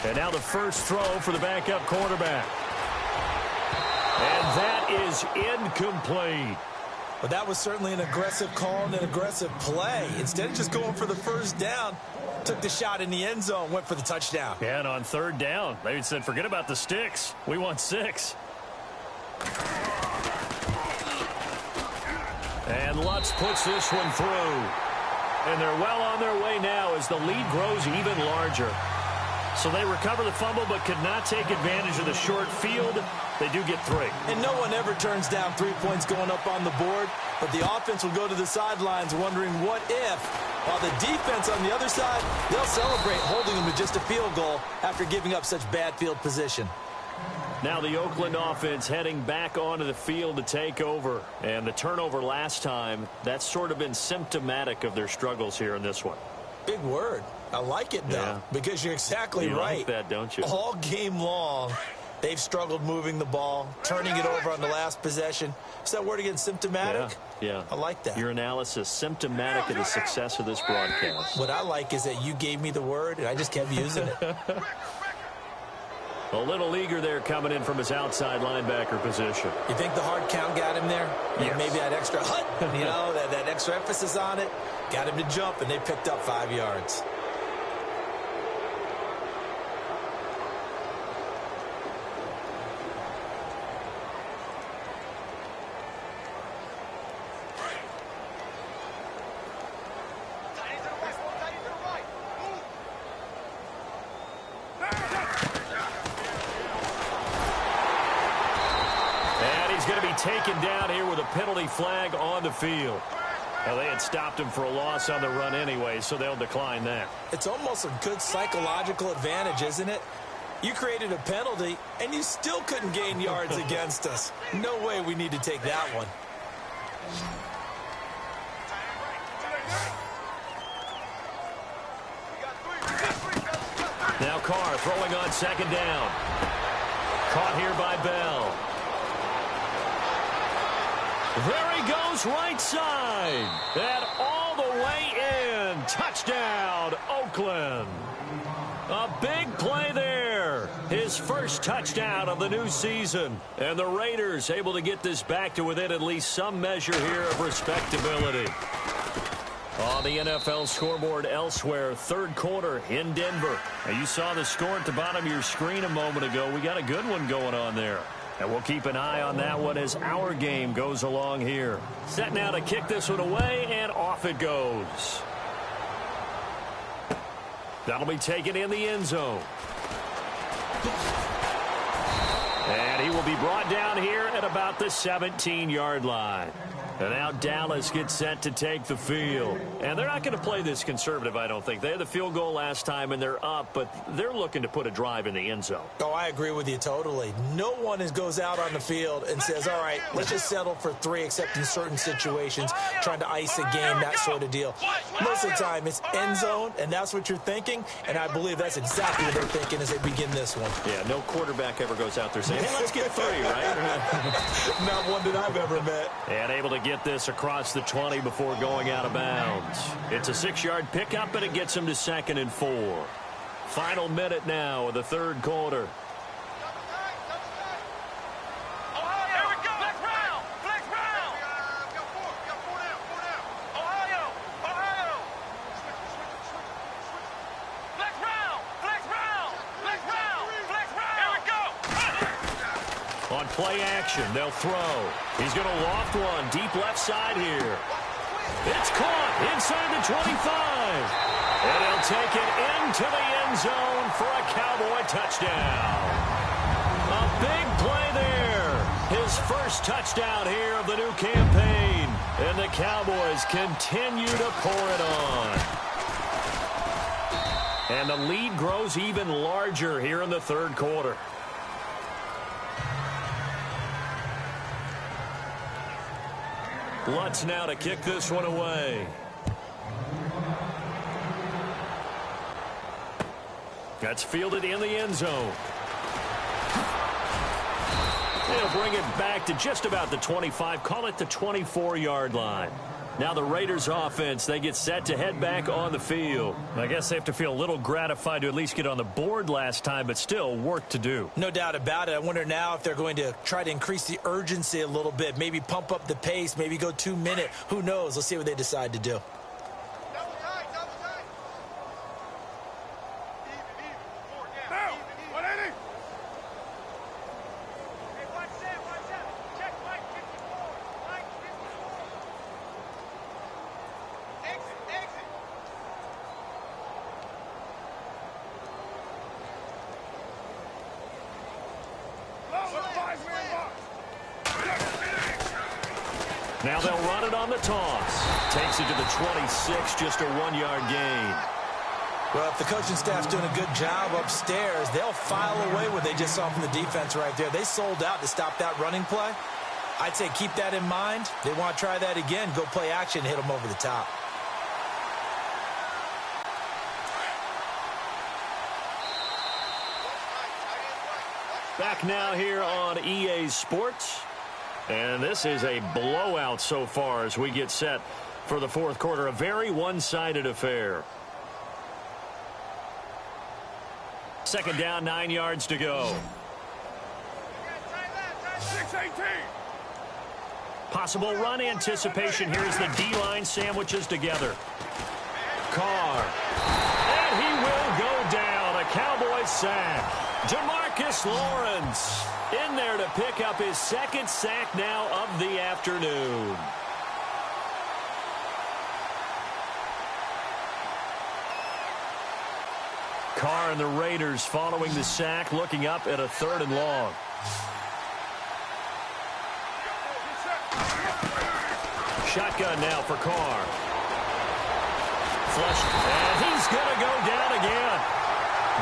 [SPEAKER 2] And now the first throw for the backup quarterback. And that is incomplete.
[SPEAKER 3] But that was certainly an aggressive call and an aggressive play. Instead of just going for the first down, took the shot in the end zone, went for the touchdown.
[SPEAKER 2] Yeah, and on 3rd down, they said, forget about the sticks. We want 6. And Lutz puts this one through. And they're well on their way now as the lead grows even larger. So they recover the fumble but could not take advantage of the short field. They do get 3.
[SPEAKER 3] And no one ever turns down 3 points going up on the board, but the offense will go to the sidelines wondering what if, while the defense on the other side, they'll celebrate holding them to just a field goal after giving up such bad field position.
[SPEAKER 2] Now the Oakland offense heading back onto the field to take over. And the turnover last time, that's sort of been symptomatic of their struggles here in this one.
[SPEAKER 3] Big word. I like it, though, because you're exactly right.
[SPEAKER 2] You like that, don't you?
[SPEAKER 3] All game long, they've struggled moving the ball, turning it over on the last possession. Is that word again, symptomatic?
[SPEAKER 2] Yeah.
[SPEAKER 3] I like that.
[SPEAKER 2] Your analysis, symptomatic of the success of this broadcast.
[SPEAKER 3] What I like is that you gave me the word, and I just kept using it.
[SPEAKER 2] A little eager there coming in from his outside linebacker position.
[SPEAKER 3] You think the hard count got him there?
[SPEAKER 2] Yes.
[SPEAKER 3] Maybe that extra hut, you know, that extra emphasis on it, got him to jump, and they picked up 5 yards.
[SPEAKER 2] Taken down here with a penalty flag on the field. Well, they had stopped him for a loss on the run anyway, so they'll decline that.
[SPEAKER 3] It's almost a good psychological advantage, isn't it? You created a penalty, and you still couldn't gain yards against us. No way we need to take that one.
[SPEAKER 2] Now Carr throwing on second down. Caught here by Bell. There he goes right side. And all the way in. Touchdown, Oakland. A big play there. His first touchdown of the new season. And the Raiders able to get this back to within at least some measure here of respectability. On the NFL scoreboard elsewhere, third quarter in Denver. Now you saw the score at the bottom of your screen a moment ago. We got a good one going on there. And we'll keep an eye on that one as our game goes along here. Set now to kick this one away, and off it goes. That'll be taken in the end zone. And he will be brought down here at about the 17-yard line. And now Dallas gets set to take the field. And they're not going to play this conservative, I don't think. They had the field goal last time, and they're up, but they're looking to put a drive in the end zone.
[SPEAKER 3] Oh, I agree with you totally. No one goes out on the field and says, all right, let's just settle for 3, except in certain situations, trying to ice a game, that sort of deal. Most of the time, it's end zone, and that's what you're thinking, and I believe that's exactly what they're thinking as they begin this one.
[SPEAKER 2] Yeah, no quarterback ever goes out there saying, hey, let's get 3, right?
[SPEAKER 3] Not one that I've ever met.
[SPEAKER 2] And able to get this across the 20 before going out of bounds. It's a 6-yard pickup, and it gets him to 2nd and 4. Final minute now of the third quarter. On play action, they'll throw. He's going to loft one deep left side here. It's caught inside the 25. And he'll take it into the end zone for a Cowboy touchdown. A big play there. His first touchdown here of the new campaign. And the Cowboys continue to pour it on. And the lead grows even larger here in the third quarter. Lutz now to kick this one away. That's fielded in the end zone. They'll bring it back to just about the 25, call it the 24-yard line. Now the Raiders offense, they get set to head back on the field. I guess they have to feel a little gratified to at least get on the board last time, but still work to do.
[SPEAKER 3] No doubt about it. I wonder now if they're going to try to increase the urgency a little bit, maybe pump up the pace, maybe go 2-minute. Who knows? Let's see what they decide to do.
[SPEAKER 2] Now they'll run it on the toss. Takes it to the 26, just a 1-yard gain.
[SPEAKER 3] Well, if the coaching staff's doing a good job upstairs, they'll file away what they just saw from the defense right there. They sold out to stop that running play. I'd say keep that in mind. They want to try that again. Go play action, hit them over the top.
[SPEAKER 2] Back now here on EA Sports. And this is a blowout so far as we get set for the fourth quarter. A very one-sided affair. Second down, 9 yards to go.
[SPEAKER 1] 6-18.
[SPEAKER 2] Possible run anticipation here as the D-line sandwiches together. Carr. And he will go down. A Cowboy sack. Demarcus Lawrence in there to pick up his second sack now of the afternoon. Carr and the Raiders following the sack, looking up at a 3rd and long. Shotgun now for Carr. Flush, and he's going to go down again.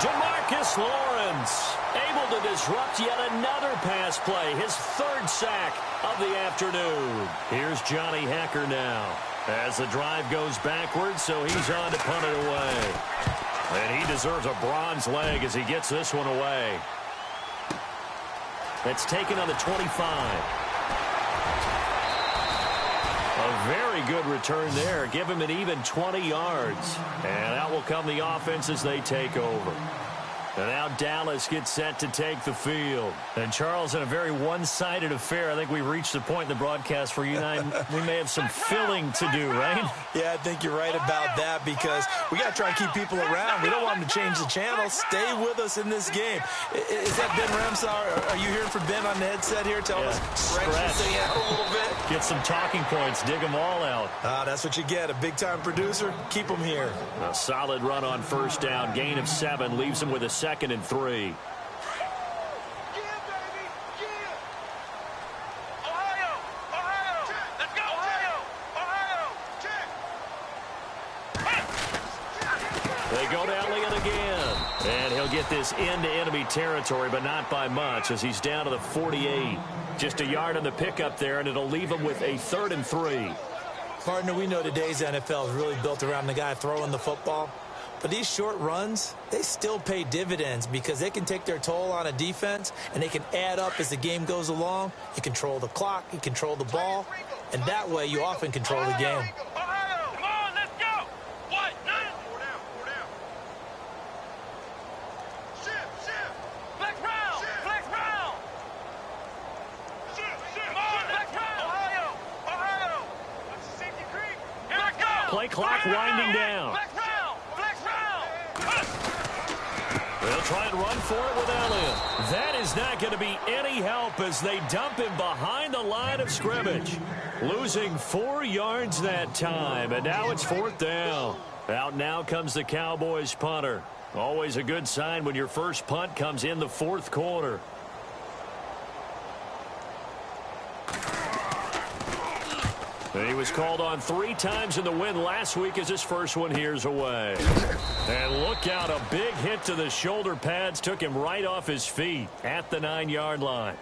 [SPEAKER 2] Jamarcus Lawrence able to disrupt yet another pass play, his third sack of the afternoon. Here's Johnny Hekker now as the drive goes backwards, so he's on to punt it away. And he deserves a bronze leg as he gets this one away. That's taken on the 25. A very good return there. Give him an even 20 yards. And out will come the offense as they take over. And now Dallas gets set to take the field. And Charles, in a very one-sided affair, I think we reached the point in the broadcast where you and I, we may have some filling to do, right?
[SPEAKER 3] Yeah, I think you're right about that because we got to try and keep people around. We don't want them to change the channel. Stay with us in this game. Is that Ben Ramsar? Are you hearing from Ben on the headset here? Tell us, stretch this thing out a little bit.
[SPEAKER 2] Get some talking points. Dig them all out.
[SPEAKER 3] That's what you get. A big-time producer. Keep them here.
[SPEAKER 2] A solid run on first down. Gain of 7. Leaves him with a 2nd and 3. They go to Elliott again. And he'll get this into enemy territory, but not by much as he's down to the 48. Just a yard on the pickup there, and it'll leave him with a 3rd and 3.
[SPEAKER 3] Partner, we know today's NFL is really built around the guy throwing the football. But these short runs, they still pay dividends because they can take their toll on a defense, and they can add up as the game goes along. You control the clock, you control the ball, and that way you often control the game.
[SPEAKER 4] Come on, let's go. What?
[SPEAKER 1] Four down. Shift.
[SPEAKER 4] Flex round. Flex round.
[SPEAKER 1] Shift.
[SPEAKER 4] Come on, flex round. Ohio.
[SPEAKER 1] Watch the safety creep.
[SPEAKER 4] Here we go.
[SPEAKER 2] Play clock winding down.
[SPEAKER 4] Flex round.
[SPEAKER 2] They'll try and run for it with Elliott. That is not going to be any help as they dump him behind the line of scrimmage. Losing 4 yards that time, and now it's 4th down. Out now comes the Cowboys punter. Always a good sign when your first punt comes in the 4th quarter. He was called on 3 times in the win last week as his first one here's away. And look out, a big hit to the shoulder pads took him right off his feet at the 9-yard line.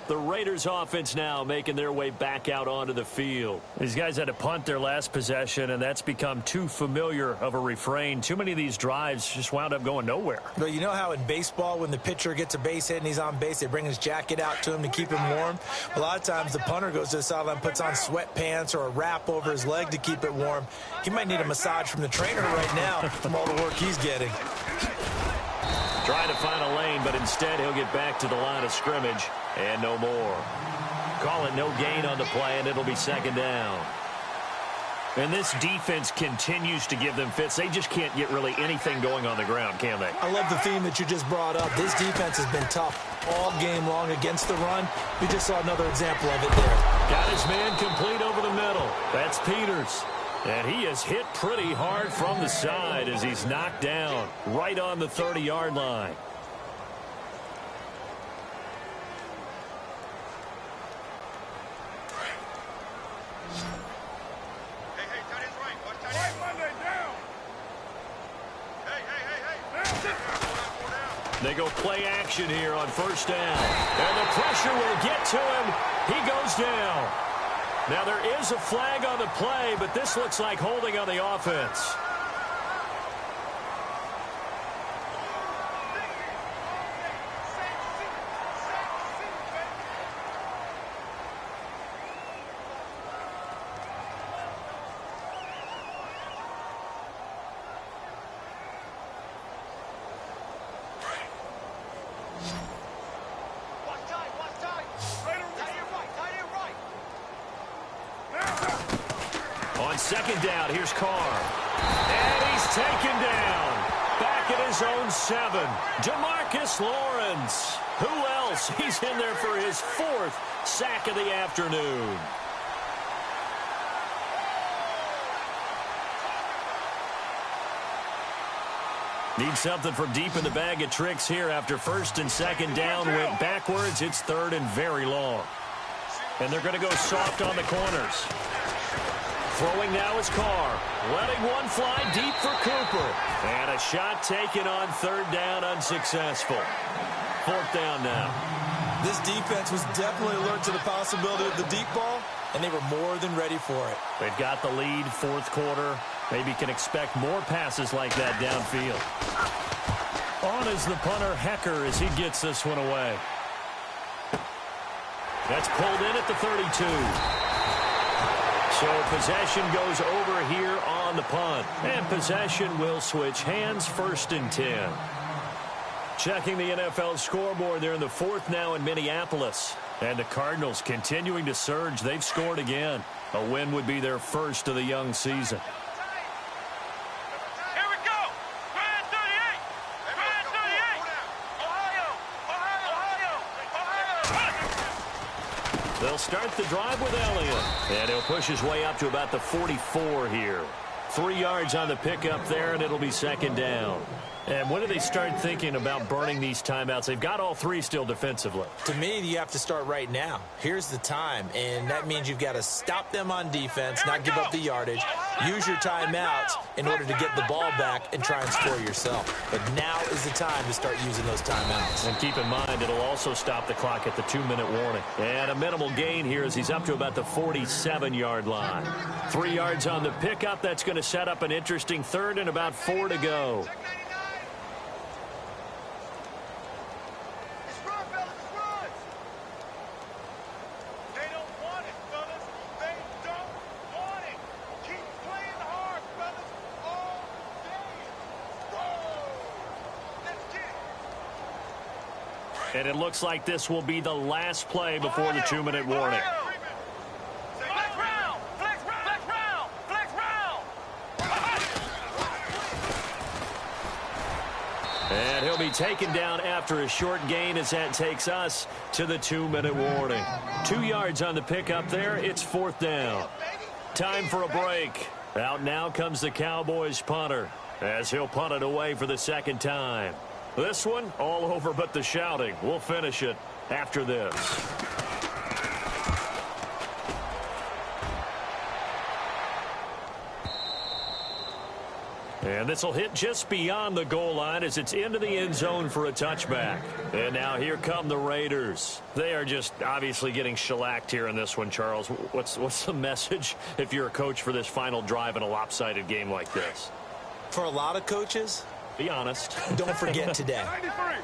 [SPEAKER 2] The Raiders offense now making their way back out onto the field. These guys had to punt their last possession, and that's become too familiar of a refrain. Too many of these drives just wound up going nowhere.
[SPEAKER 3] But you know how in baseball, when the pitcher gets a base hit and he's on base, they bring his jacket out to him to keep him warm? A lot of times the punter goes to the sideline, puts on sweatpants or a wrap over his leg to keep it warm. He might need a massage from the trainer right now from all the work he's getting.
[SPEAKER 2] Trying to find a lane, but instead he'll get back to the line of scrimmage and no more. Call it no gain on the play, and it'll be 2nd down. And this defense continues to give them fits. They just can't get really anything going on the ground, can they?
[SPEAKER 3] I love the theme that you just brought up. This defense has been tough all game long against the run. We just saw another example of it there.
[SPEAKER 2] Got his man complete over the middle. That's Peters. And he is hit pretty hard from the side as he's knocked down right on the 30-yard line.
[SPEAKER 1] Hey, tight end's right. Watch tight end. Monday, down. Hey.
[SPEAKER 2] They go play action here on 1st down. And the pressure will get to him. He goes down. Now there is a flag on the play, but this looks like holding on the offense. On 2nd down, here's Carr. And he's taken down. Back at his own 7. Jamarcus Lawrence. Who else? He's in there for his 4th sack of the afternoon. Need something from deep in the bag of tricks here after 1st and 2nd down. Went backwards. It's 3rd and very long. And they're going to go soft on the corners. Throwing now is Carr. Letting one fly deep for Cooper. And a shot taken on third down, unsuccessful. Fourth down now.
[SPEAKER 3] This defense was definitely alert to the possibility of the deep ball, and they were more than ready for it.
[SPEAKER 2] They've got the lead, fourth quarter. Maybe can expect more passes like that downfield. On is the punter, Hecker, as he gets this one away. That's pulled in at the 32. So possession goes over here on the punt. And possession will switch hands, 1st and 10. Checking the NFL scoreboard, they're in the 4th now in Minneapolis. And the Cardinals continuing to surge. They've scored again. A win would be their first of the young season.
[SPEAKER 4] Here we go. Grand 38. Grand 38. Ohio.
[SPEAKER 2] They'll start the drive with Elliott. And he'll push his way up to about the 44 here. 3 yards on the pickup there, and it'll be 2nd down. And when do they start thinking about burning these timeouts? They've got all 3 still defensively.
[SPEAKER 3] To me, you have to start right now. Here's the time, and that means you've got to stop them on defense, not give up the yardage, use your timeouts in order to get the ball back and try and score yourself. But now is the time to start using those timeouts.
[SPEAKER 2] And keep in mind, it'll also stop the clock at the 2-minute warning. And a minimal gain here as he's up to about the 47-yard line. 3 yards on the pickup. That's going to set up an interesting 3rd and about 4 to go. And it looks like this will be the last play before the 2-minute warning.
[SPEAKER 4] Flex round. Flex round. Flex round.
[SPEAKER 2] And he'll be taken down after a short gain as that takes us to the 2-minute warning. 2 yards on the pickup there. It's 4th down. Time for a break. Out now comes the Cowboys punter as he'll punt it away for the 2nd time. This one, all over but the shouting. We'll finish it after this. And this will hit just beyond the goal line as it's into the end zone for a touchback. And now here come the Raiders. They are just obviously getting shellacked here in this one, Charles. What's the message if you're a coach for this final drive in a lopsided game like this?
[SPEAKER 3] For a lot of coaches,
[SPEAKER 2] be honest.
[SPEAKER 3] Don't forget today.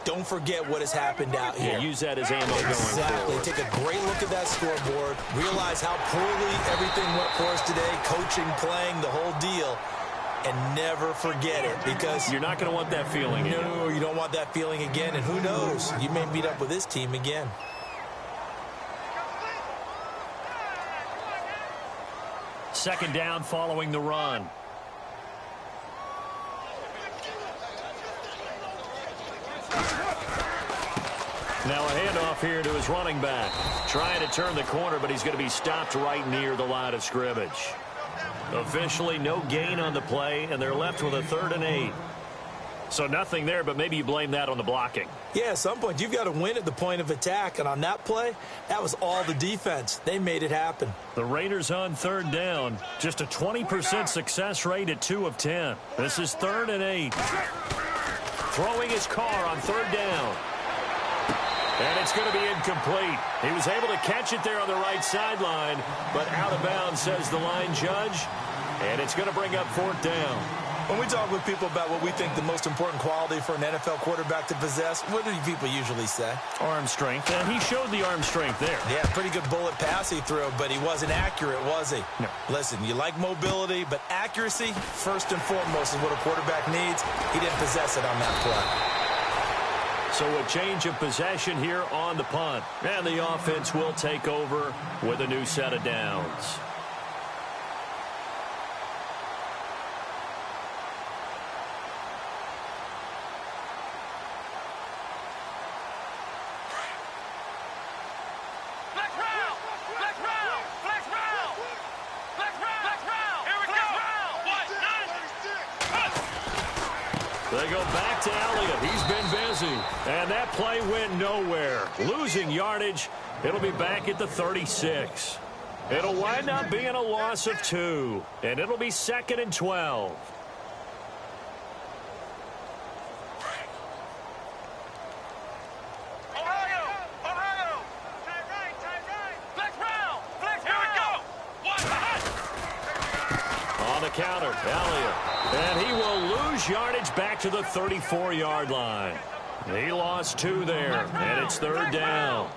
[SPEAKER 3] Don't forget what has happened out here.
[SPEAKER 2] Yeah, use that as ammo going forward.
[SPEAKER 3] Take a great look at that scoreboard. Realize how poorly everything went for us today. Coaching, playing, the whole deal. And never forget it, because
[SPEAKER 2] you're not going to want that feeling again.
[SPEAKER 3] No, you don't want that feeling again. And who knows? You may meet up with this team again.
[SPEAKER 2] Second down following the run. Now a handoff here to his running back. Trying to turn the corner, but he's going to be stopped right near the line of scrimmage. Officially no gain on the play, and they're left with a 3rd and 8. So nothing there, but maybe you blame that on the blocking.
[SPEAKER 3] Yeah, at some point you've got to win at the point of attack, and on that play, that was all the defense. They made it happen.
[SPEAKER 2] The Raiders on 3rd down. Just a 20% success rate at 2 of 10. This is 3rd and 8. Throwing his Carr on 3rd down. And it's going to be incomplete. He was able to catch it there on the right sideline, but out of bounds, says the line judge. And it's going to bring up 4th down.
[SPEAKER 3] When we talk with people about what we think the most important quality for an NFL quarterback to possess, what do people usually say?
[SPEAKER 2] Arm strength. And he showed the arm strength there.
[SPEAKER 3] Yeah, pretty good bullet pass he threw, but he wasn't accurate, was he?
[SPEAKER 2] No.
[SPEAKER 3] Listen, you like mobility, but accuracy, first and foremost, is what a quarterback needs. He didn't possess it on that play.
[SPEAKER 2] So a change of possession here on the punt. And the offense will take over with a new set of downs. They go back to Elliott. He's been busy. And that play went nowhere. Losing yardage. It'll be back at the 36. It'll wind up being a loss of 2, and it'll be 2nd and 12.
[SPEAKER 4] Ohio! Tight right! Flex round! Here we go!
[SPEAKER 2] On the counter, Elliott. And he will lose yardage back to the 34-yard line. He lost 2 there, and it's 3rd down.